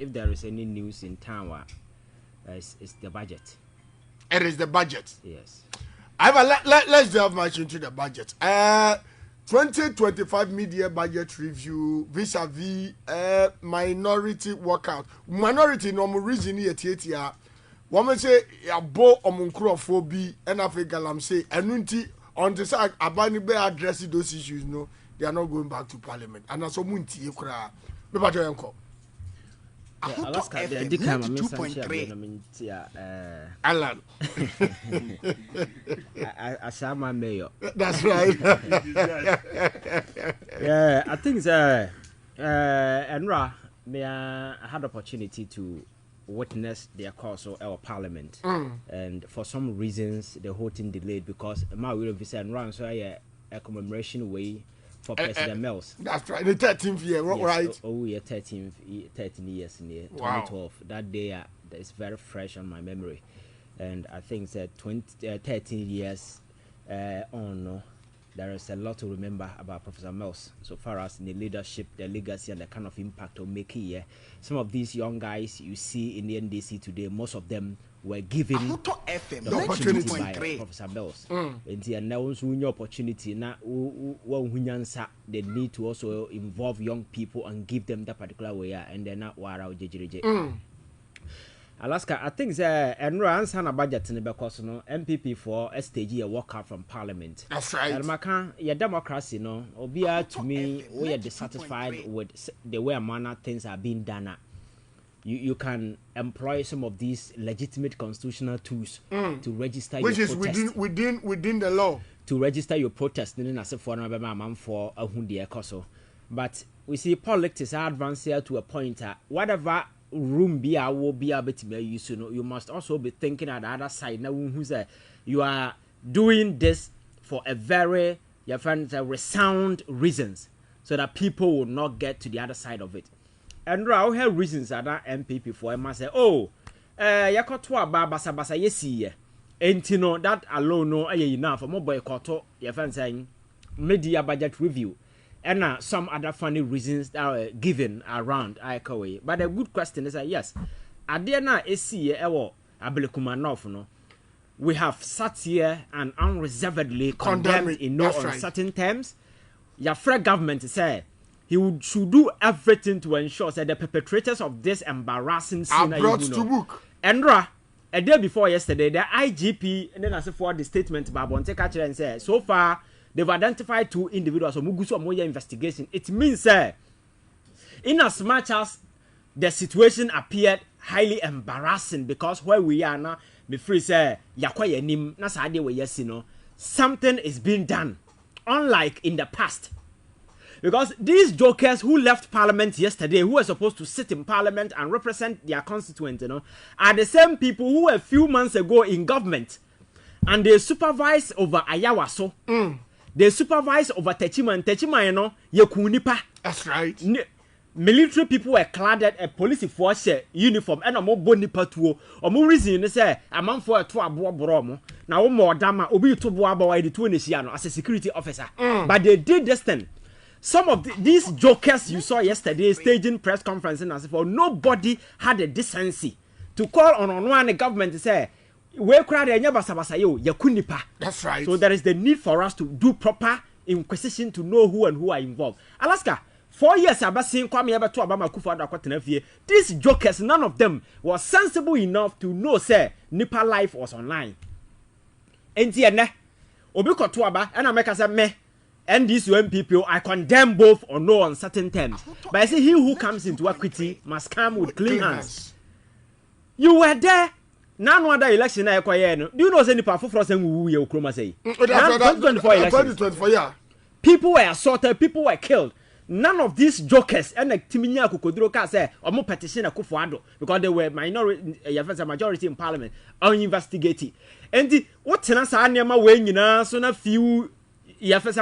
if there is any news in town, it's the budget. It is the budget. Yes. Let's delve much into the budget. 2025 media budget review vis-a-vis minority workout. Minority no more reason yet here. Woman say ya bo omunkrofo and Africa say enunti on the side abani be address those issues no they are not going back to parliament and so munti ekura me ba joyen ko Alaska the dikam 2.3 Alan Asama mayor. That's right. Yeah, I think Enra may I had opportunity to witness their course of our parliament, and for some reasons the whole thing delayed because my will be said run so a commemoration way for President Mills. That's right. The 13th year, yes, right? Oh, yeah, 13 years in the 2012. That day that is very fresh on my memory, and I think that 13 years on. There is a lot to remember about Professor Mills, so far as in the leadership, the legacy, and the kind of impact of making here. Some of these young guys you see in the NDC today, most of them were given the opportunity by Professor Mills. And now when opportunity, now they need to also involve young people and give them that particular way, and they're not wara JJJ. Alaska, I think Enra answer na budget in because no MPP for a stage a walkout from parliament. That's right. And Maka, your democracy, no, obia to me, we are dissatisfied with the way manner things are being done. You can employ some of these legitimate constitutional tools to register which your is protest. within the law. To register your protest, for a hundi ekoso. But we see politics are advanced here to a point whatever room be will be able to be used. You must also be thinking at the other side. Now, who's you are doing this for a very resound reasons, so that people will not get to the other side of it. And now here reasons are that MPP for must say, oh, yakotwa basa yesi ye. No, that alone no enough for more boycott. Your friend saying media budget review. And some other funny reasons that are given around Ikowe. But the good question is that yes, Adena Esi Ewo Abelikumanov no. We have sat here and unreservedly condemned in no uncertain terms. Your Fred government say should do everything to ensure that the perpetrators of this embarrassing sin are brought to book. Endra, a day before yesterday, the IGP and then as for the statement by Bonte and said so far. They've identified 2 individuals who Mugusu Moya investigation. It means, in as much as the situation appeared highly embarrassing because where we are now, be free say, Yakwaye nim, Nasade we yesino, something is being done, unlike in the past. Because these jokers who left parliament yesterday, who were supposed to sit in parliament and represent their constituents, are the same people who a few months ago in government, and they supervise over Ayawaso. They supervise over Techima, and Techima, Yakunipa. That's right. Military people were clad a police force uniform, and a more bonipa tuo, or more reason, say, a man for a 2 bromo. Now, more dama, obi to boaba, the 2 Nisiano as a security officer. But they did this thing. Some of these jokers you saw yesterday staging press conference, and as if nobody had a decency to call on one government to say, that's right. So there is the need for us to do proper inquisition to know who and who are involved. Alaska, 4 years I've seen Kwame Abato Obama Kufuor. These jokers, none of them was sensible enough to know, say, Nipa life was online. And Obiko Tuaba, and I say me, and these MPP, I condemn both on no uncertain terms. But I say he who comes into equity must come with clean hands. You were there. None other election I acquire. Do you know any powerful for us and we will chroma say? 2024 election. People were assaulted, people were killed. None of these jokers and like Timinia Kukodroka say or more petition a Kufuor because they were majority in parliament are investigated. And what tenants are near my way, so a few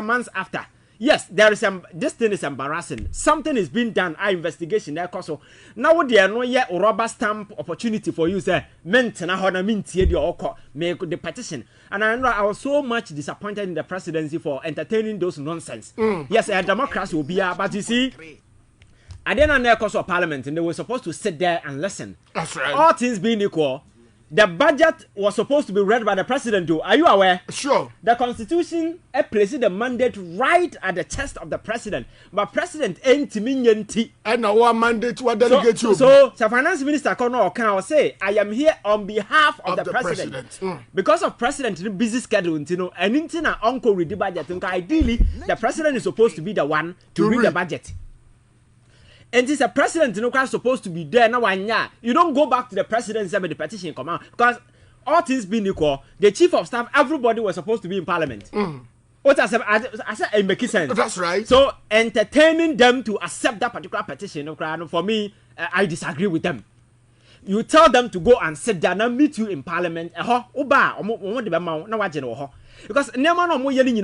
months after. Yes, there is this thing is embarrassing. Something is being done. Our investigation there, so now there no yet rubber stamp opportunity for you. Say, maintain a make the petition. And I was so much disappointed in the presidency for entertaining those nonsense. Yes, a democracy will be here, but you see, I didn't know cause of parliament, and they were supposed to sit there and listen. That's right. All things being equal, the budget was supposed to be read by the president. Though, are you aware? Sure. The constitution places the mandate right at the chest of the president, but president ain't minyanti. And now one mandate to delegate you. So the finance minister can say, I am here on behalf of the president. Because of president's busy schedule, you know, and in uncle read the budget. Ideally, the president is supposed to be the one to read the budget. And it's a president, you know, supposed to be there now. You don't go back to the president and the petition come out because all things being equal, the chief of staff, everybody was supposed to be in parliament. What I said, it makes sense. That's right. So entertaining them to accept that particular petition, for me, I disagree with them. You tell them to go and sit down and meet you in parliament. Because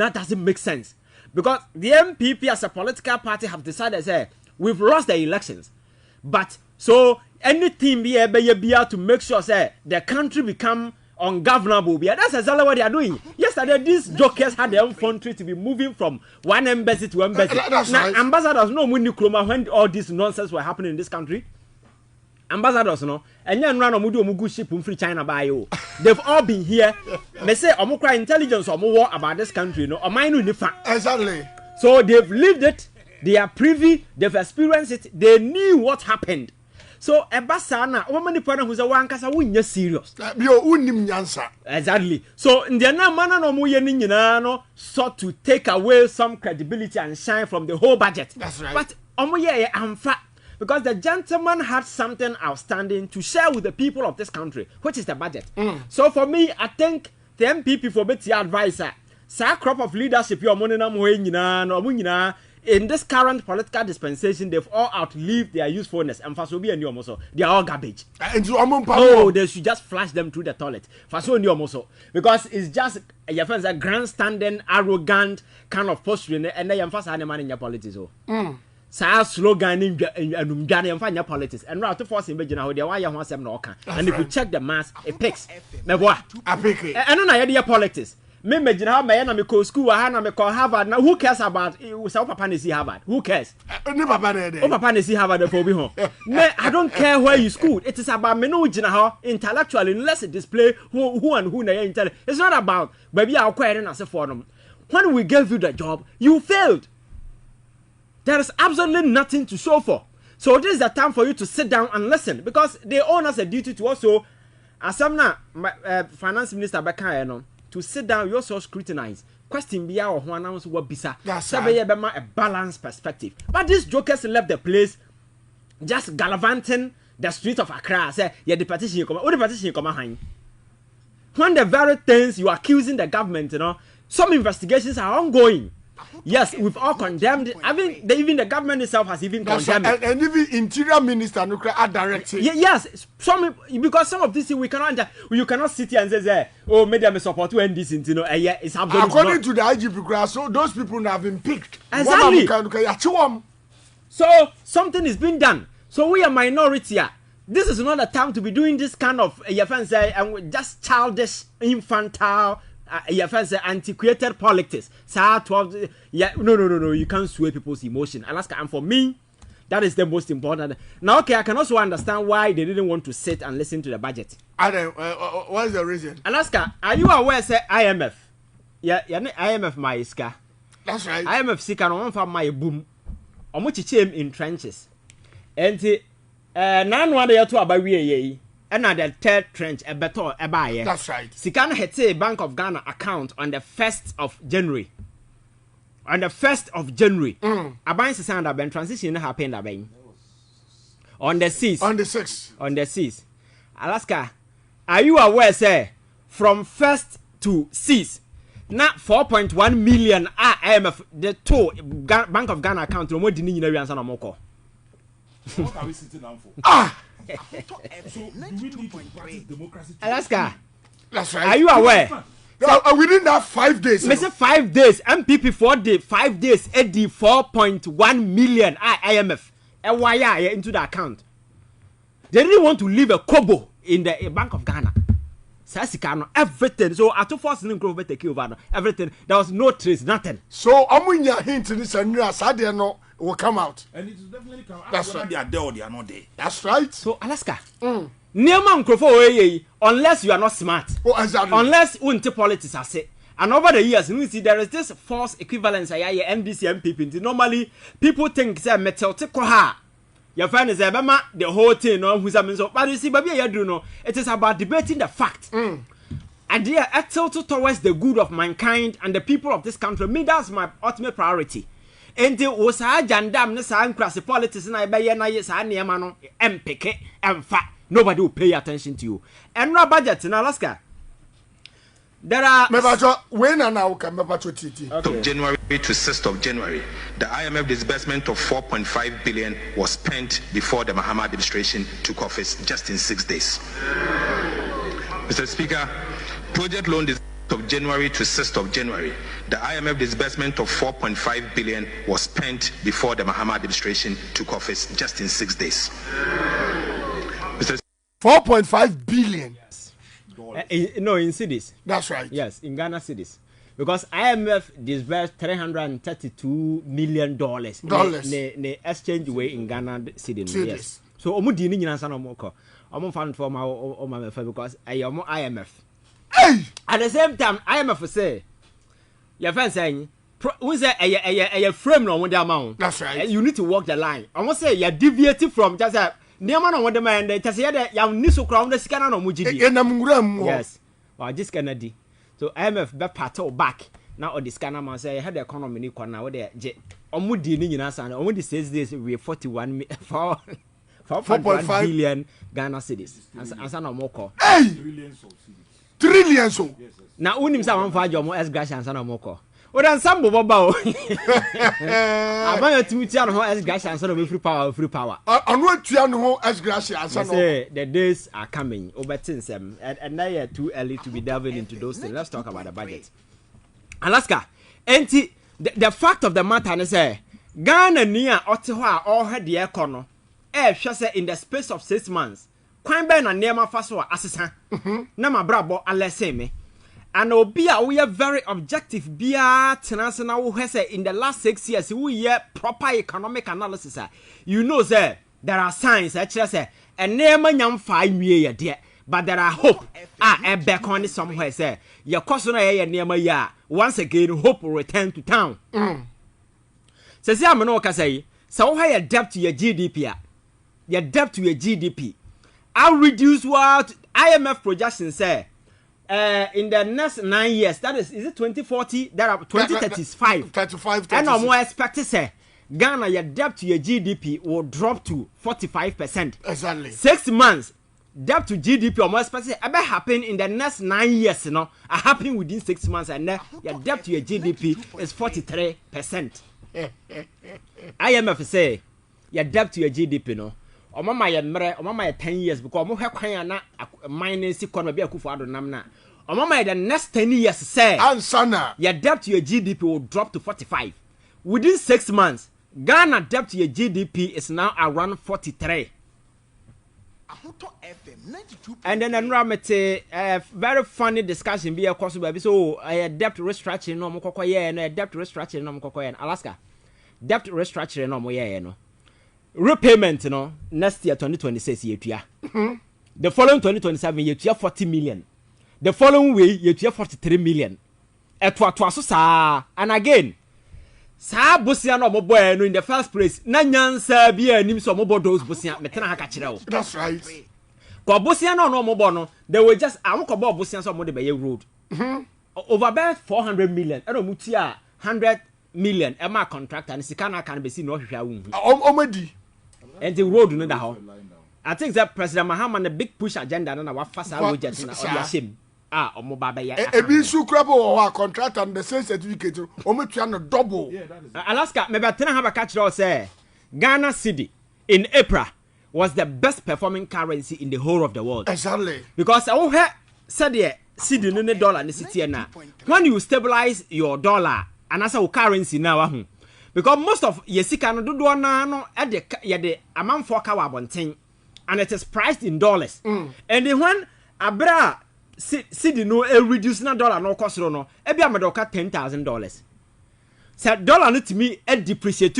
that doesn't make sense. Because the MPP as a political party have decided, say, we've lost the elections. But so anything be able to make sure say the country become ungovernable. That's exactly what they are doing. Yesterday, these jokers had their own country to be moving from one embassy to embassy. Now, right. Ambassadors know when all this nonsense were happening in this country. Ambassadors, no, and then run a ship from free China by you. They've all been here. They say Omukra intelligence or more about this country, no, or mine in the fact. Exactly. So they've lived it. They are privy, they've experienced it, they knew what happened. So, Ebasana, woman, the partner who's a one cast, win serious. Exactly. So, in the manner no more sought to take away some credibility and shine from the whole budget. That's right. But, I'm fat because the gentleman had something outstanding to share with the people of this country, which is the budget. So, for me, I think the MPP for better advisor, sa crop of leadership, your money, in this current political dispensation, they've all outlived their usefulness. And Fasobi and Yomoso, they are all garbage. Oh, they should just flush them through the toilet. Faso and Yomoso. Because it's just a grandstanding, arrogant kind of posture. And they emphasize any man in your politics. Sa slogan in your politics. And now to force him, why you want them no can. And if you check the mass, it picks. And I don't know your politics. Me imagine how my enemy go school, I call Harvard. Now who cares about Papa Nisi Harvard? Who cares? Papa Nisi Harvard for me home. I don't care where you school. It is about me no how intellectually unless it display who and who they intelligent. It's not about baby I'll acquiring as a forum. When we gave you the job, you failed. There is absolutely nothing to show for. So this is the time for you to sit down and listen because they own us a duty to also as some finance minister Beka to sit down, you also scrutinize. Question be our one ounce what bisa. A balanced perspective. But these jokers left the place just gallivanting the streets of Accra. Say, yeah, the petition you come. What the petition you come behind? When the very things you are accusing the government, some investigations are ongoing. Yes, we've all condemned it. I mean, even the government itself has even condemned it. And even Interior Minister are directing. Yes, because some of this we cannot. You cannot sit here and say, "Oh, maybe I support you and this." Yeah, it's absolutely according to the IGP. So those people have been picked. Exactly. So something is being done. So we are minority. This is not the time to be doing this kind of and just childish, infantile. Antiquated politics. No, you can't sway people's emotion. Alaska, and for me, that is the most important. Now, okay, I can also understand why they didn't want to sit and listen to the budget. What is the reason? Alaska, are you aware, say IMF? Yeah, IMF my iska. That's right. IMF sika no one for my boom. Omuchiche in trenches. And nan one day to abawie and the third trench a better a buyer. That's right. Sikan had a Bank of Ghana account on the 1st of January. On the 1st of January, a buying sound have been transition happened on the 6th. On the 6th. On the 6th. Alaska, are you aware, sir? From 1st to 6th, not 4.1 million IMF the two Bank of Ghana account no more than you know answer no more. What are we sitting down for? So do we need to practice democracy? Alaska, that's right. Are you aware? Within that 5 days. Me say 5 days. MPP 4 days. 5 days. Eddie 4.1 million IMF. A wire into the account. They didn't want to leave a kobo in the Bank of Ghana. Sasikano everything. So at 2 force didn't grow take over everything. There was no trace, nothing. So amunya hint in this and sadeno will come out. And it will definitely come out. That's right. They are there or they are not there. That's right. So Alaska. Nearman Crawford, unless you are not smart. Oh, exactly. Unless you into politics, I say. And over the years, you see there is this false equivalence. NDC MPP. Normally, people think say metal tekoha. Your friend is the whole thing. No, who's a means of. But you see, baby, you do know. It is about debating the fact. And they are tilted towards the good of mankind and the people of this country. Me, that's my ultimate priority. And it was a jandam, Nessa, politics, and I buy a nice animano, MPK, and fat. Nobody will pay attention to you. And no budget in Alaska. There are when and now can TT. Of January to 6th of January, the IMF disbursement of 4.5 billion was spent before the Mahama administration took office just in 6 days. Mr. Speaker, project loan disbursement of January to 6th of January, the IMF disbursement of 4.5 billion was spent before the Mahama administration took office just in 6 days. 4.5 billion. No, in cities. That's right. Yes, in Ghana cities. Because IMF disbursed $332 million. The exchange way in Ghana cities. Yes. So, omu di ni nyina sana omoko. Omu fan for my because I am IMF. Hey! At the same time, IMF say, your friend saying, we say a frame no amount. That's right. You need to walk the line. I must say you're deviating from just a Niamano what the man they say that you need to crown the scanner no mujidi. Yes. Or just Kennedy. So IMF be part or back. Now or the scanner man say had the economy ni kwana what the omudi ni nyina san. Omudi says this we 4.5 billion Ghana cedis. Ansa na moko. Hey! Trillions. Na unim sa wan fa jomo S gracia ansa na moko. O dan sambo boba o. Abaya timitia no ho S gracia ansa na free power. Anu tua no ho S gracia ansa no. Say the days are coming. Obertinsem and now you're too early to be delving into those things. Let's talk about the budget. Alaska. Enti the fact of the matter is Ghana near Ottawa all had the econo. Say in the space of 6 months. Kwan ben na nema faso asesa. Na mabrabo aleseme. And obia we are very objective bia tenase na wo hwese in the last 6 years we hear proper economic analysis. You know say there are signs actually say enema nyamfa nwie ye de but there are hope e back on somewhere say your cost na ye enema ya once again hope will return to town. Say am no ka say so how your debt to your GDP your debt to your GDP I'll reduce what IMF projections say in the next 9 years, that is it 2040? There are 2035. 35. And I'm more expected say Ghana your debt to your GDP will drop to 45%. Exactly. 6 months debt to GDP or more expected ever happen in the next 9 years. You know, happen within 6 months, and then your debt to your GDP is 43%. IMF say your debt to your GDP, no. O mama ye 10 years because mo hwekwan na minus economy be akufo ado nam na o mama the next 10 years say ansana your debt to your GDP will drop to 45 within 6 months. Ghana debt to your GDP is now around 43. And then another very funny discussion be across baby so debt restructuring no mo kokoye no debt restructuring no mo kokoye Alaska debt restructuring no mo ye no repayment no next year 2026 yetua the following 2027 yetua 40 million the following way yetua 43 million eto so saa and again saa bosia no moboy no in the first place na nyansa bia anim so mobo those bosia metena ha ka kire wo. That's right. Ko bosia no mobo no they were just amokobo bosia so mo de be road over about 400 million e no mutia 100 million e ma contractor and sika na kan be si no hwehwa wu omadi and the road no da ho. I think that President Mahama the big push agenda na wa fasa project na o ya shame omo baba ya ebi su krabo wa contract and the same certificate ometua no double. Alaska me betena ha ba ka kire o say Ghana cedi in April was the best performing currency in the whole of the world. Exactly. Because I he said the cedi no ne dollar ne city na when you stabilize your dollar and as a currency now because most of yesika no dodo na no e de amanfo ka wa bonten and it is priced in dollars. And then when abra cedi no reduce na dollar no cost no e bia me do ka $10,000. say dollar no timi e depreciate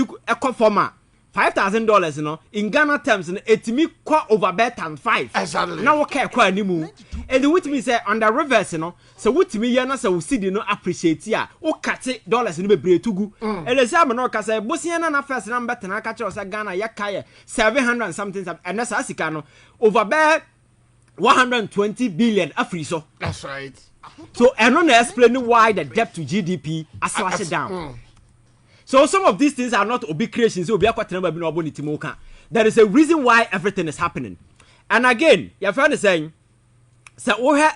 forma $5,000 no in Ghana terms no etimi kwa over times 5 exactly na wo ka kwa animu and which means say on the reverse no so wutimi ye na say wo see no appreciate a wo kate dollars no bebre tugu and say am no ka say bosia na first na mbet na ka che say Ghana ya kai 700 and something and na sika no over 120 billion afri so that's right so I don't explain why the debt to GDP has slashed down. So some of these things are not obi creations. There is a reason why everything is happening. And again, your friend is saying, so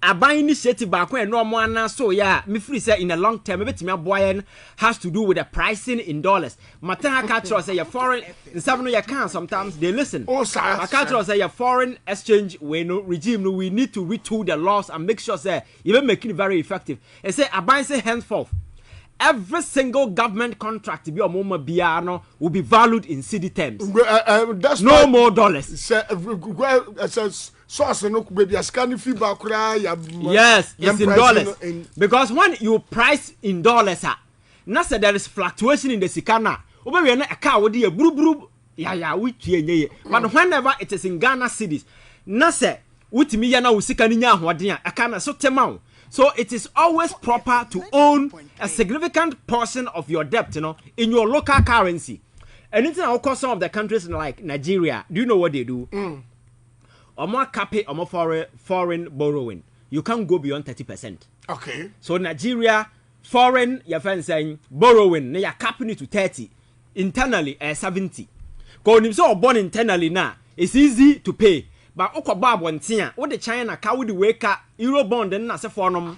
a buying initiative back when no more so yeah, me free say in the long term, maybe me boy has to do with the pricing in dollars. Matana culture say your foreign in some of your can sometimes they listen. Oh, sir. Culture say your foreign exchange we no regime no we need to retool the laws and make sure say even make it very effective. And say a buying say henceforth. Every single government contract be omoma biano will be valued in cedi terms. That's no more dollars. Source no baby scan feedback. Yes, it's in dollars. Because when you price in dollars, na say there is fluctuation in the sikana. Obe na aka wodi e buru ya we tue nye. But whenever it is in Ghana cedis, na say wutimi ya na usika ni nya ahoden a aka na so tema. So it is always proper to own a significant portion of your debt, you know, in your local currency. Anything I'll call some of the countries like Nigeria, do you know what they do? Or more capping or more foreign borrowing. You can't go beyond 30%. Okay. So Nigeria, foreign, your friend saying borrowing, they are capping it to 30. Internally, 70. Because if so born internally now, it's easy to pay. But Okobab one tia, what the China cow the wake up euro bond and as a form.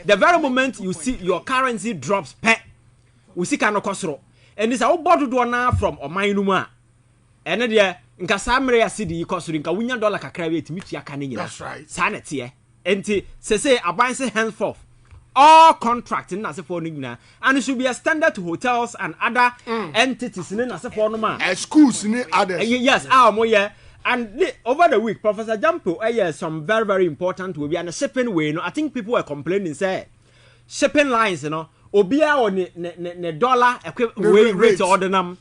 The very moment you see your currency drops pet, we see cano costro. And this our bottle do now from or minuma. And then in Casamria city, costing $1 cacravate, which you can. That's right. Sanity, and say a bind say henceforth. All contracting as a phone and it should be a standard to hotels and other entities in as a phone. Schools in others. Yes, yeah. And over the week, Professor Jampo, some very, very important will be on a shipping way. I think people were complaining, say, shipping lines, you know, obia on the dollar rate order them.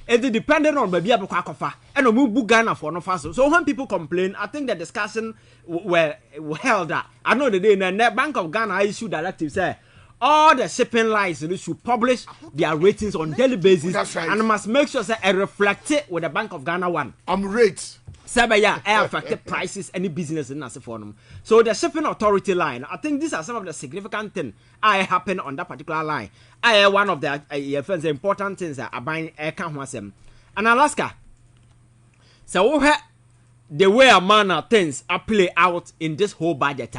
It dependent on baby Abukakofa and a move Ghana for no fast. So when people complain, I think the discussion were held up. I know the day in the Bank of Ghana issued directive say all the shipping lines should publish their ratings on daily basis. That's right. And must make sure say I reflect it with the Bank of Ghana one. Rates. Air affected prices, any business in as for them. So the shipping authority line, I think these are some of the significant things I happen on that particular line. One of the important things that are buying air can and Alaska. So the way a manner things are play out in this whole budget.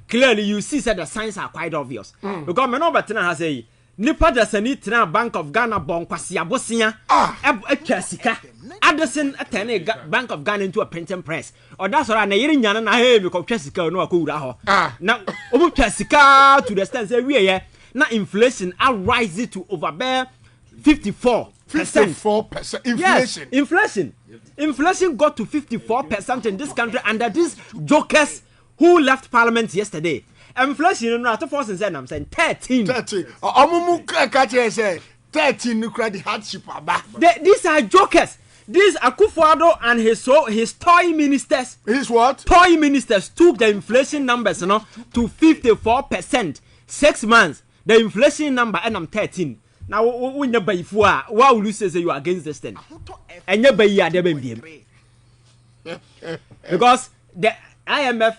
Clearly you see that the signs are quite obvious. Because me no better has a nipa da sani tena Bank of Ghana bon kwasi abosia atwa sika Addison atene Bank of Ghana into a printing press or that's all na yiri nyana na he because twa sika no akowura ho na obu twa sika to the extent say we here na inflation rise to over 54%. Inflation. Yes, inflation got to 54% in this country under these jokers who left parliament yesterday. Inflation no at force and I'm saying 13. 13. Omumu catch say 13 no credit hardship aba. These are jokers. These Akufo-Addo and his toy ministers. His what? Toy ministers took the inflation numbers, to 54%. 6 months. The inflation number and I'm 13. Now when you buy for why will you say you are against this thing? And you buy because the IMF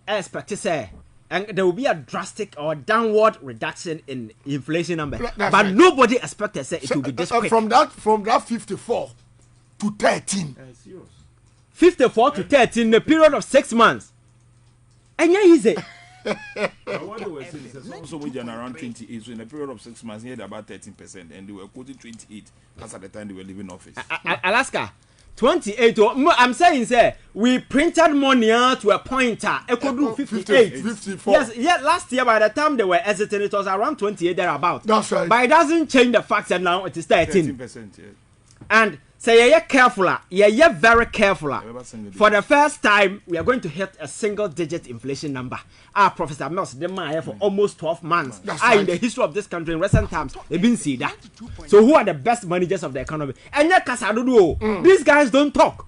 expect to say and there will be a drastic or downward reduction in inflation number. But right. Nobody expected say it will be this quick. From that 54 to 13. 54 to 13 in a period of 6 months. And yeah, he's a what they were saying is so we around 28, so in a period of 6 months, he had about 13%, and they were quoting 28. That's at the time they were leaving office. Alaska, 28. I'm saying, sir, we printed money to a pointer. It could do 58. 54. Yes, yeah. Last year, by the time they were exiting, it was around 28 thereabout. That's right. But it doesn't change the fact that now it is 13%. Yeah. And Say you're careful, you're very careful. For the first time, we are going to hit a single-digit inflation number. Professor Mills, the man for almost 12 months. In the history of this country in recent times, they've been seen that. So who are the best managers of the economy? And yet, these guys don't talk.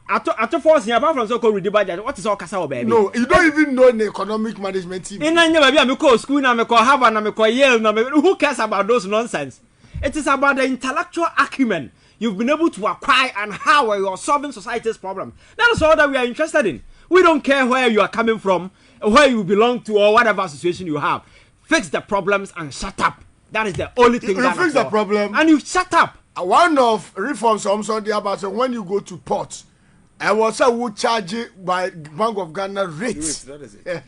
After forcing apart from so-called read the budget, what is all Kasao, baby? No, you don't even know the economic management team. In Nigeria, I'm a school, I'm a Harvard, I'm a Yale. Who cares about those nonsense? It is about the intellectual acumen you've been able to acquire and how you are solving society's problem. That is all that we are interested in. We don't care where you are coming from, where you belong to, or whatever association you have. Fix the problems and shut up. That is the only thing. You fix the problem and you shut up. One of reforms also the about when you go to port, I was would charge it by Bank of Ghana rates. That is it.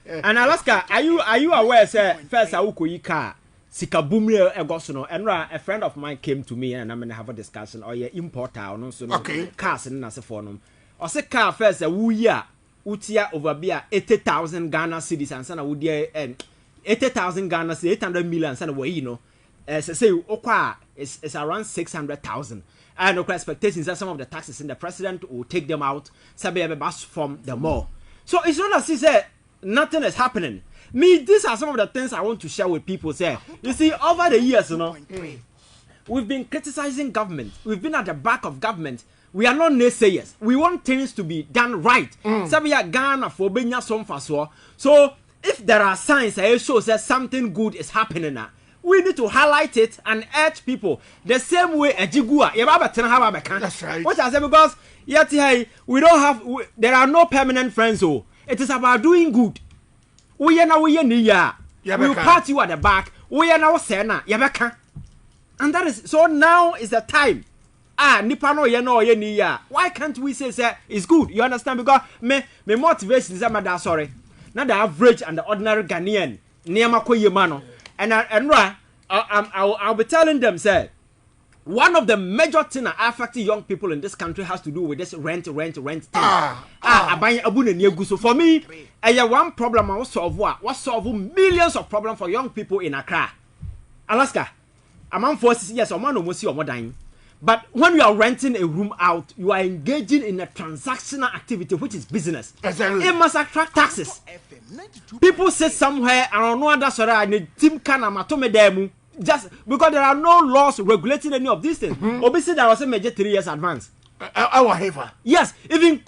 And Alaska, are you aware? Say first I will car. Sikabumri egosono and a friend of mine came to me and I'm gonna have a discussion or your importer or no so cars and as a phone. Or say car first a wuya utia over beer 80,000 Ghana cedis and sana would and 80,000 Ghana cedis 800 million sana way you know as I say okwa is around 600,000 and no expectations that some of the taxes in the president will take them out sabe bus from the more. So it's not as he said nothing is happening. Me, these are some of the things I want to share with people. Say, you see, over the years, we've been criticizing government. We've been at the back of government. We are not naysayers. We want things to be done right. Ghana for Benya Somfaso. So, if there are signs that show that something good is happening, we need to highlight it and urge people the same way a jigua. That's right. What I say because yet we don't have. There are no permanent friends. So it is about doing good. We are now we will part you at the back. We are now sena yabeka. And that is so now is the time. Nipano yeno. Why can't we say it's good? You understand? Because me motivation is that sorry. Not the average and the ordinary Ghanaian. And I'll be telling them say one of the major things that affecting young people in this country has to do with this rent thing. So for me, one problem I will solve what solve millions of problems for young people in Accra. Alaska, among forces, yes, or man almost see or more dying. But when you are renting a room out, you are engaging in a transactional activity, which is business. Exactly. It must attract taxes. People sit somewhere and no other sort of team can amatome just because there are no laws regulating any of these things. Obviously, there was a major 3 years advance. Yes, even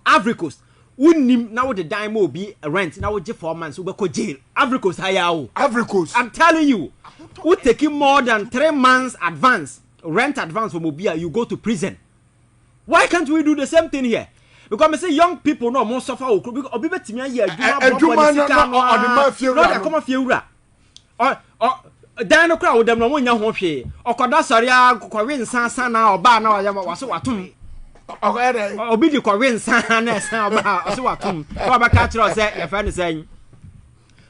Ivory Coast. Now the dime will be a rent. Now just 4 months. We go jail. Ivory Coast, Ivory Coast. I'm telling you, we taking more than 3 months advance. Rent advance for mobile, you go to prison. Why can't we do the same thing here? Because I say young people no more suffer. Because Dino crowd them no one young hopie. Or Codasaria, Corin Sana or Bana was so atum. Or be the Corin Sana, so atum. Robert Catcher said, your friend is saying,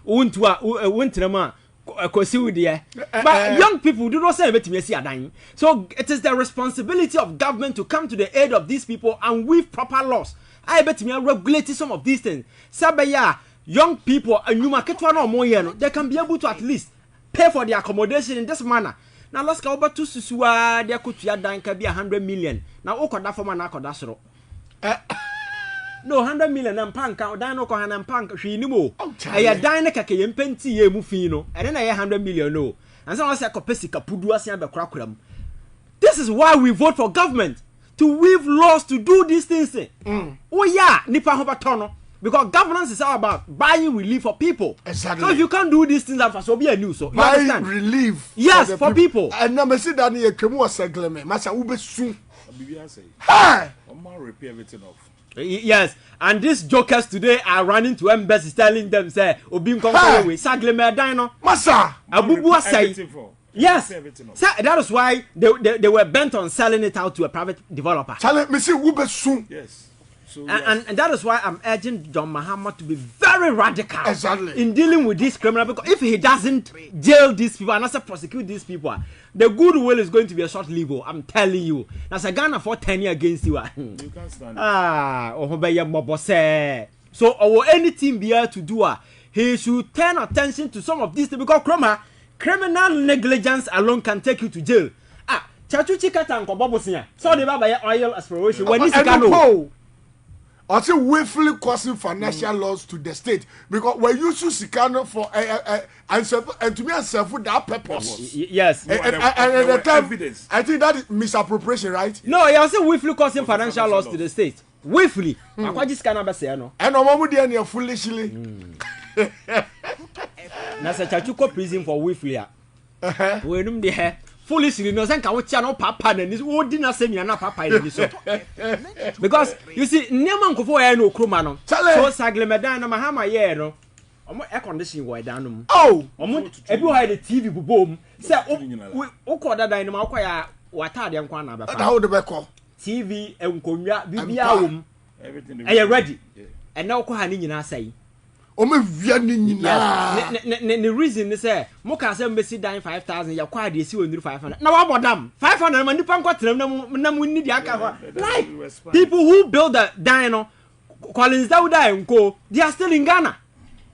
Winterma. But young people do not say it to me. So it is the responsibility of government to come to the aid of these people and with proper laws. I bet me regulate some of these things. Sabaya, young people and you market one or more, they can be able to at least pay for the accommodation in this manner. Now let's go back to Susua, there could be 100 million. Now Okoda for Manako. No 100 million and punk out Dino Kohan and Punk she knew. I dine a cake penty mufino, and then I 100 million no. And so I said Copesica Puduasia the crackum. This is why we vote for government to weave laws to do these things. Oh yeah, Nipa Hobatono. Because governance is all about buying relief for people. Exactly. So if you can't do these things, that will be a new. So you understand? Relief. Yes, for people. And now I see that you can more seglement. Masa ube soon. Repair everything off. Yes, and these jokers today are running to embassies telling them, say, Obim come with Sagleme Dino. Masa! Abubu say. Yes, that is why they were bent on selling it out to a private developer. Challenge me see ube soon. Yes. So and that is why I'm urging John Mahama to be very radical in dealing with this criminal, because if he doesn't jail these people and also prosecute these people, the goodwill is going to be a short lived. I'm telling you. That's a Ghana for 10 years against you. You can't stand So our anything be here to do, he should turn attention to some of these things, because criminal negligence alone can take you to jail. Chachu chikata nko bobosia. So the baba oil exploration when this can I say willfully causing financial loss to the state because we use Sikano for and to me and serve for that purpose. Yes. And at the time, I think that is misappropriation, right? No, I say willfully causing financial loss to the state. Willfully. Akwa just cannot say no. And omo dey near foolishly. Na say Chachu ko prison for willfully. We num dey foolishly no say kan wo tia no papa na ni wo di na say na papa na ni so. Because you see neman nkofo ya no kroma no. So saglemedan na mahama ye no. Omo air condition wo dan no mu. Oh, omo ebi wo the TV bubom. Say wo ko dadan no ma wo ya watade nkwa na ba pa. How the be call? TV enkonwa bibia wom. Everything. Are you ready? And now ko ha ni nyina sai. O me via ni nyina. The reason is say mo ka say mbesi dan 5000 ya kwa de esi wonuru 500. Na wa bodam 500 ma nipa nkwatrem na mu ni di aka ho. Like people who build the dan no Collins Dauda enko, they are still in Ghana.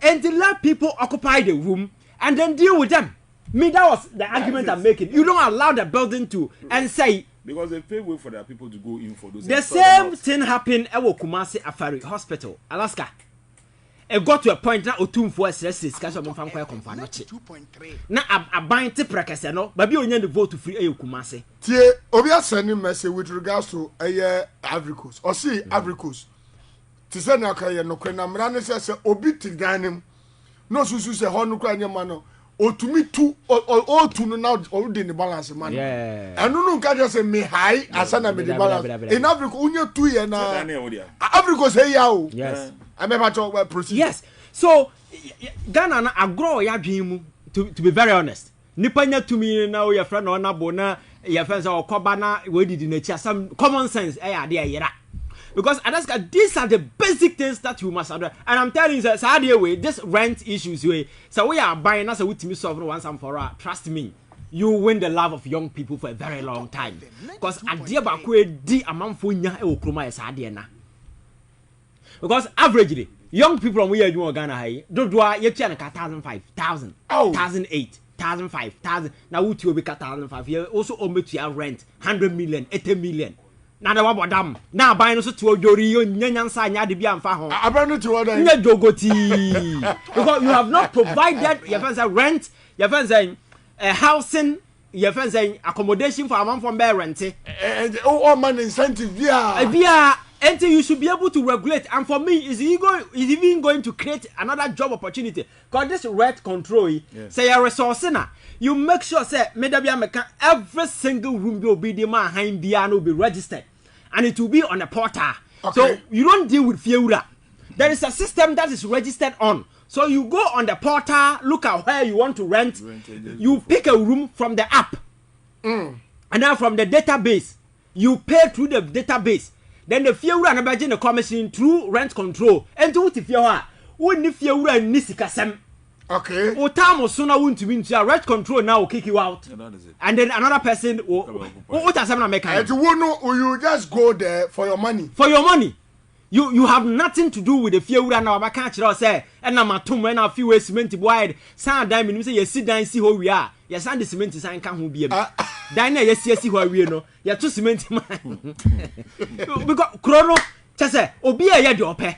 And they let people occupy the room and then deal with them. Me, that was the argument I'm making. You don't allow the building to and say because they pay way for their people to go in for those. The same thing happened at Kumasi Afari Hospital, Alaska. It got to a point now Otum for SSS because of Mfanko Konfanoche. Now I bind to prekese no, but you only vote to free Kumasi. Tie Obia sending message with regards to Ivory Coast. Or see Ivory Coast. To say na kaya no kwena mrane say obi tiganim. No susu say ho no kwa nyama no. Otumi tu o tu no now already in balance man. Yeah. And no can just say me high asana me the balance. In Africa unye 2 year na. Africa say ya o. Yes. I remember to proceed. Yes. So Ghana na agro ya dwin mu to be very honest. Nipa nya tumi na o ya friend na ona bo na ya friend say okoba na we didi na chi some common sense ade ayira. Because these are the basic things that you must address. And I'm telling you, sir, way this rent issues way. So we are buying us a with me solve once and for all. Trust me, you win the love of young people for a very long time. Because idea bakwe di amamfo nya e okroma e sade na. Because averagely, young people from where you Ghana high, dodoa ye tia na 1,500, 1,008, 1,500, 1,000. Now we will be 1,500. You also owe me to rent 100 million, 80 million. Na da wabodam na aban no so to ojori yo nyanyansa anya de bia mfa ho aban no to odan nya jogoti because you have not provided your friends rent your friends housing your friends accommodation for amount from bear rent oh man incentive via until you should be able to regulate. And for me is even going to create another job opportunity because this rent control say a resource na you make sure say every single room will be the man will be registered and it will be on a portal. Okay. So you don't deal with Fiura. There is a system that is registered on. So you go on the portal, look at where you want to rent. You pick a room from the app. And then from the database, you pay through the database. Then the Fiura and the commission through rent control. And to Fiura, when the Fiura and Nisikasem. Okay. O time was sooner won't mean to rent control now will kick you out. And then another person will and you just go there for your money. For your money. You have nothing to do with the fear now. I can't say and I'm a tomb when a few ways cement wide. Sound diamond you say you sit down and see who we are. Yes, and the cement is I can't be a diner. Yes, see where we know. You're too cement because chrono. Say, Obia ya dope.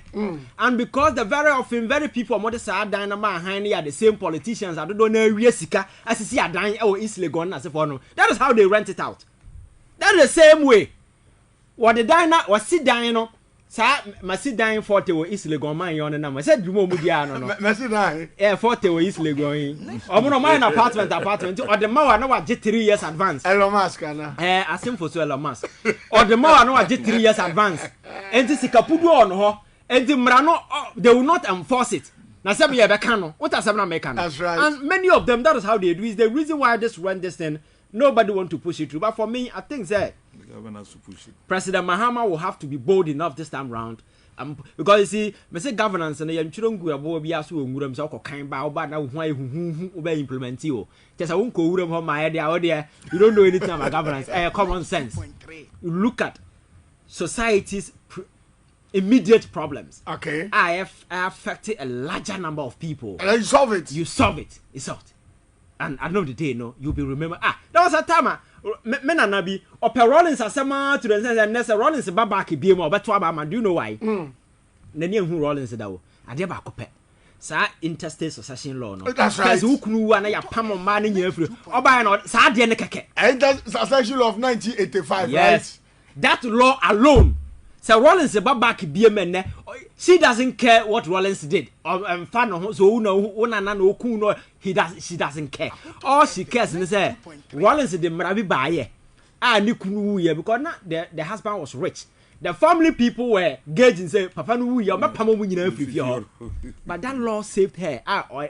And because the very people on the side dynama honey are the same politicians, I don't know Riesika as you see a dying or East Legon as a phone. That is how they rent it out. That is the same way. What the diner was sit dying, sir, my sit dying 40 or East Legon my on and I said, you won't be no. Yeah, 40 or East Legon. I'm on my apartment, or the more I know I did 3 years advance. Elon Musk, I sing for Elon Musk. Or the more I know I did 3 years advance. And this is Kapudu on her, and the Mrano, they will not enforce it. Now, some year Becano, what are some American? That's right. And many of them, that is how they do. Is the reason why this run this thing, nobody want to push it through. But for me, I think that the government has to push it. President Mahama will have to be bold enough this time round. Because you see, I say governance and the children go above be asked to so kind by now why who implement you. Just I won't go over my idea. You don't know anything about governance. Common sense. You look at society's immediate problems. Okay. I affected a larger number of people. And you solve it. You solve it. It's solved. And at the end of the day, no, you'll be remembered. There was a time me na na bi ope Rollins asema to the sense and nessa Rollins ba back bi mo obeto aba do you know why na ni ehun Rollins da wo ade ba kope sa interstate succession law no because ukunu wa na ya pam ma na nya afiri oba na sa ade ne keke succession law of 1985 yes. right That law alone. So Rollins ba back BMN, she doesn't care what Rollins did. Fan so no she doesn't care. All she cares is say Rollins the marabi baye. Ni kunu ye because the husband was rich. The family people were gauging say papa no ye ma pamo mu nyina afiri. But that law saved her.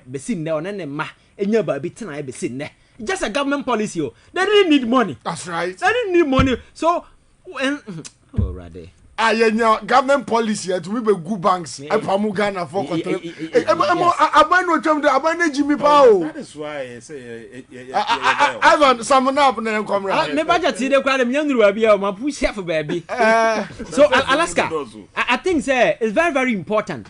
Be sin ne onene ma enya ba bi tena be sin ne. Just a government policy. They didn't need money. That's right. They didn't need money. So when rather government policy to we be good banks epamu Ghana for control abano twam de abano jimi pa o that is why I say Ivan samna up na come right me budget dey kwa dem nyanduru abi e ma push for baby so Alaska I think say it's very very important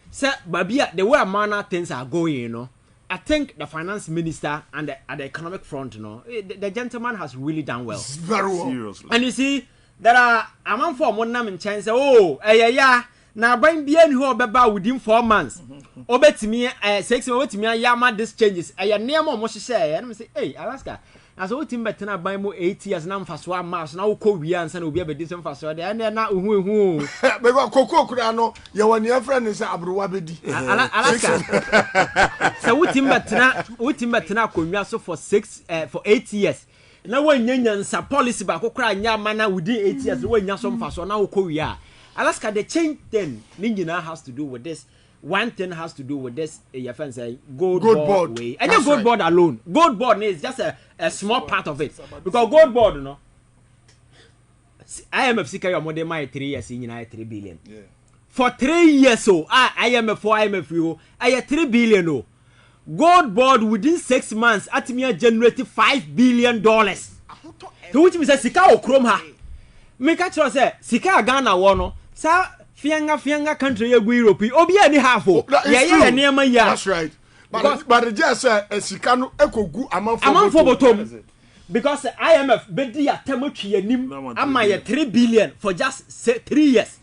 say baby the way manner things are going you know I think the finance minister and at the economic front, you know, the gentleman has really done well. Very well. Seriously. And you see, there are a man for one name in chance. Oh, yeah. Now, bring bien who about within 4 months. Obey to me, 6 months to me, yama this changes. I am near more much say, and I say, hey, Alaska. As old Tim better buy more 8 years now for 1 month. Now, Korean and will be a decent for so. And they're not who. Because Coco Kurano, your near friend is Abruabedi. Alaska. So, what Tim better Korea so for 8 years. Now, when Yanyan's policy back, cry Yamana within 8 years, when Yasom for so now Korea. Alaska, the change then Ninja has to do with this. One thing has to do with this, your friend say, gold board way. And your gold board alone. Gold board is just a small part of it. Because gold board, you know, IMF seek your model my 3 years in United 3 billion. Yeah. For 3 years, so IMF for IMF you, I 3 billion. Oh. Gold board within 6 months, at me generated $5 billion. To which me say, Sika o Chrome ha. Me catch you say, Sika Ghana wono, sa. Fianga country Europe. Obi any half. Yeah, near my yard. That's right. But just a Sikano Echo Gu among for bottom. Because IMF Bedi at Temuchi Nim am 3 billion for just 3 years.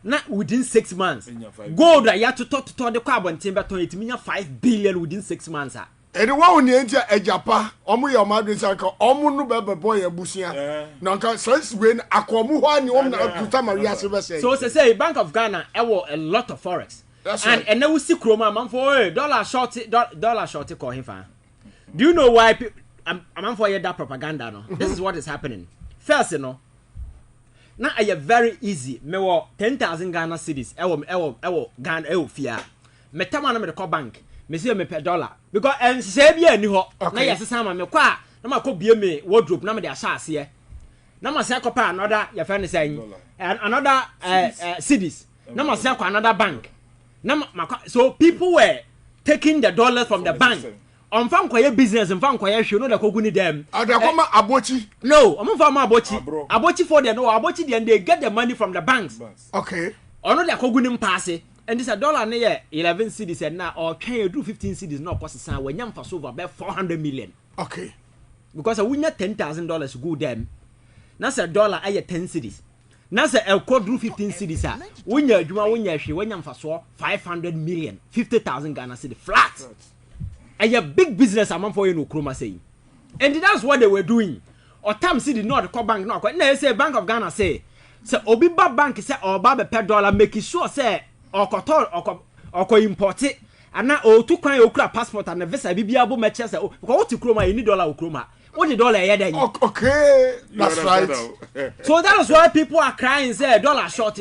Not within 6 months. Gold I had to talk to the carbon timber to it mean 5 billion within 6 months. Anyone who enter a Japa, Omu your mother is like Omu Baba boy and Busia. Nanka says when Aquamu one to Maria Silver say. So say Bank of Ghana a lot of forex. That's and right. And then we see Chroma man for dollar short call him fan. Do you know why I'm for that propaganda no? This is what is happening. First, you know. Now I very easy. Me wo 10,000 Ghana cedis. Ewo Ghana ewo fia. Me tamana me the call bank. Me see me per dollar because and say bia ni ho na yes sama me kwa na ma ko bie me wardrobe na me dey asha ase na ma say kopa another your friend say another cities na ma say another bank na ma so people were taking the dollars from the bank on fan koye business on fan koye hwe no da kogu ni dem adakoma abochi no on fan ma abochi for them no abochi they get the money from the banks okay ono da kogu ni mpaase. And this $1 near 11 cities and now or can you do 15 cities no cost sign when you for over about 400 million. Okay. Because I win $10,000 go them. Now say $1 I 10 cities. Now say El code do 15 cities are when you when you for 500 million 50,000 Ghana city flat. And your big business amount for you no Chroma saying. And that's what they were doing. Or Tam City not the bank no they say Bank of Ghana say Obi Bank say or per dollar make sure say or import it and now to cry okra passport and the visa bibia bo me chese o because what Chroma you need dollar Chroma what the dollar here then okay that's right so that is why people are crying say dollar short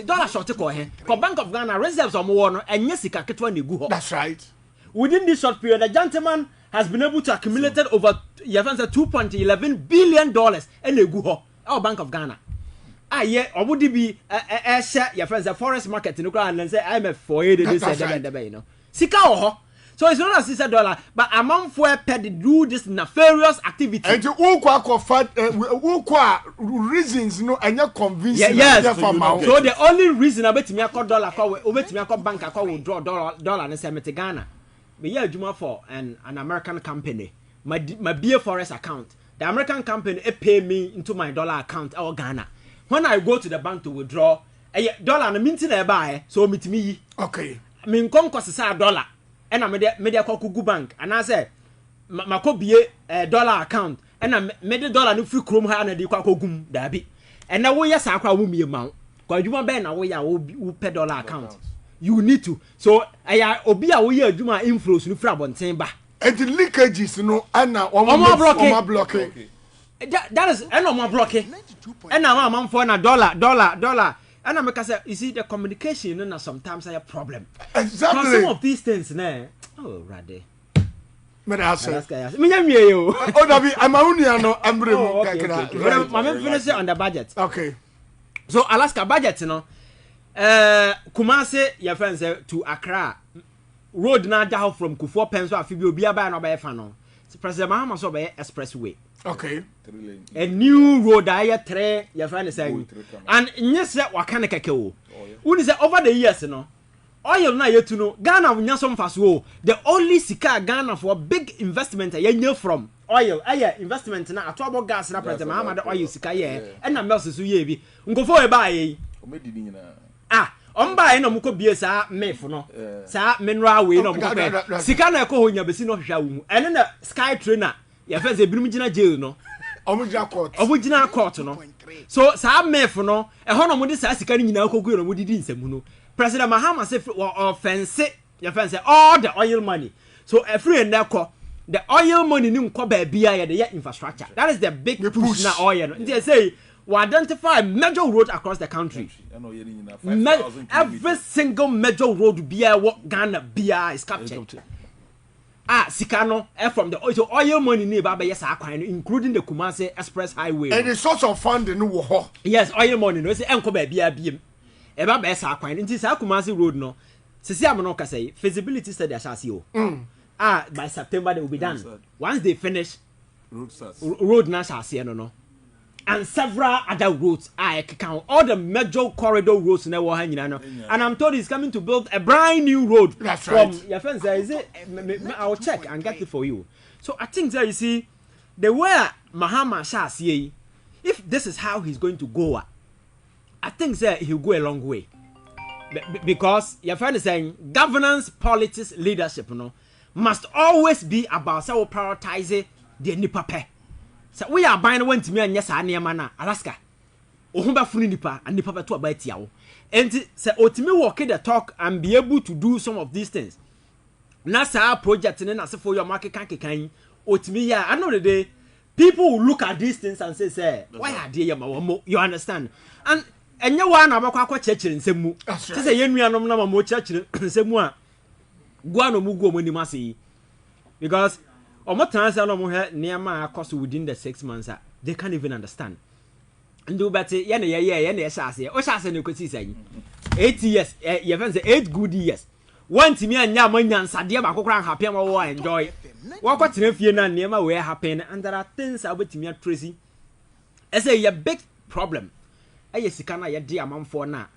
ko here because Bank of Ghana reserves on one and sika ketwa na gu ho that's right within this short period the gentleman has been able to accumulate over 2.11 billion dollars and gu ho our Bank of Ghana. Yeah, or would it be share your friends the forest market in Ukraine and say I'm a for you this you know. Sika so it's not as $6, but among for pet do this nefarious activity. And you reasons no and you're convinced. Yes. So the only reason I bet me a dollar call over to me a bank I call draw dollar and send me to Ghana. But yeah, Juma for an American company. My beer forest account. the American company pay me into my dollar account or Ghana. When I go to the bank to withdraw, a dollar na minti na buy, so meet me. Okay. Min come cost $1, and I media kugu bank, and I say, Mako be a dollar account, and I made the dollar no free chrome hand and the kwakogum dabi. And now we yes, I will me amount. Because you want Ben away, I will pay dollar account. You need to. So I obi away, you my influence, you frab on timber. And the leakages, no, and now blocking. That is no more blocking. And now I'm for a dollar. And I'm say, you see, the communication, and sometimes I have a problem. Exactly. Some of these things, ne? Oh, rather. But I say, oh, David, I'm only I'm finish on the budget. Okay. So Alaska budget, you know, Kumasi, your friends to Accra, road now down from Kufuor Penso, Fibio Biaba and Obayefano. President Mahama so by expressway. Okay. A new road I three, your friend is saying, and yes, what can I go? When is it over the years, you know? Oil na yet to know Ghana will some fast wo. The only sika Ghana for big investment a year from oil. Investment na atobo gas na President Mahama the oil sika ye. And na melse so ye bi. Nko fo e buy. On buy no muko bie sa mef no. Sa mineral we no muko be. Sika na ko honya besi no hwa wo. And na sky trainer ye fe se birum gina jail no. Omugina court no. So sa mef no e ho no mo de sa sika ni nyina kogu no mo didi nsemu no. President Mahama said offense your friend say all the oil money. So every and the oil money ni nko ba bia the infrastructure. That is the big push na oil. They say we identify major road across the country. Every single major road bia what Ghana bia is captured. Sikano from the oil money ni ba yes including the Kumasi Express Highway. And the source of funding no. Yes, oil money no say enko ba bia bia. Eba be sa kwan nti sa Kumasi road no sisi am no ka say feasibility study asase o by September they will be done. Once they finish road na asase no and several other roads count all the major corridor roads na wo ha nyina no, and I'm told he's coming to build a brand new road. That's from right. Your friends is it I'll check and get it for you. So I think that you see the way Mahama asase, if this is how he's going to go, I think that he'll go a long way. Because your friend is saying governance, politics, leadership, must always be about so prioritizing the nipa pe. So we are buying one to me and yes, I na Alaska. Ohumba funi nipa and nipa to about yaw. And say otimi walk the talk and be able to do some of these things. NASA project and then for your market kan otimi ya. I know the day people will look at these things and say, why are they you understand? And you one about church in Semu. Say, Yenuanum Namamo church in Semua. Guano Mugo Monimasi. Because what times I near my cost within the 6 months, they can't even understand. And do better, Yana, or Shas and you could see saying 8 years, 8 good years. One to me and Yaman Sadia Bakokran happy or enjoy. Walk what if you're not near my way happen, and there are things I would to me at Tracy. I say, a big problem. Sikana ya dear man for now.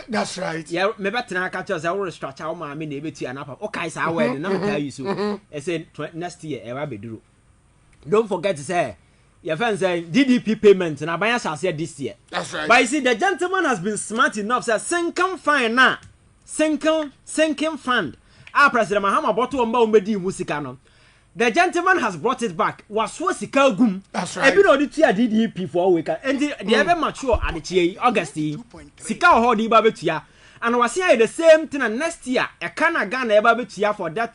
That's right. Yeah, maybe I catch us. I will stretch out my maybe to an apple. Okay, so I will never tell you so. I said next year, I will be do. Don't forget to say, your friend saying DDP payment, and I buy us said this year. That's right. But you see, the gentleman has been smart enough, said, sinking fine now, sinking fund. Our President Mahama bought to a Medi Musikano. The gentleman has brought it back. Was so sikagum. That's right. Every on the DDP for a week. And the ever mature at the August. Sika hodi babetia. And was here the same thing next year. A Kana Ghana babetia for that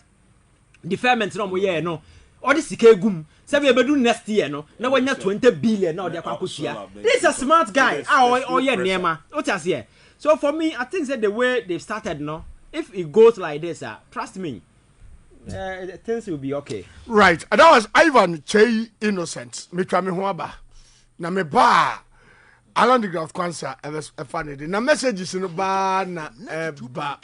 deferment no year no. Or the sikagum. Sabi bedu next year no. Now when you 20 billion now they are this is a smart guy. Oh yeah, Nema. What else here? So for me, I think that the way they've started no, if it goes like this, trust me. Things will be okay. Right. And that was Ivan Che Innocent. Me try me huaba. Na me ba. Along the ground cancer. I was funny. Na messages in the bar na ba.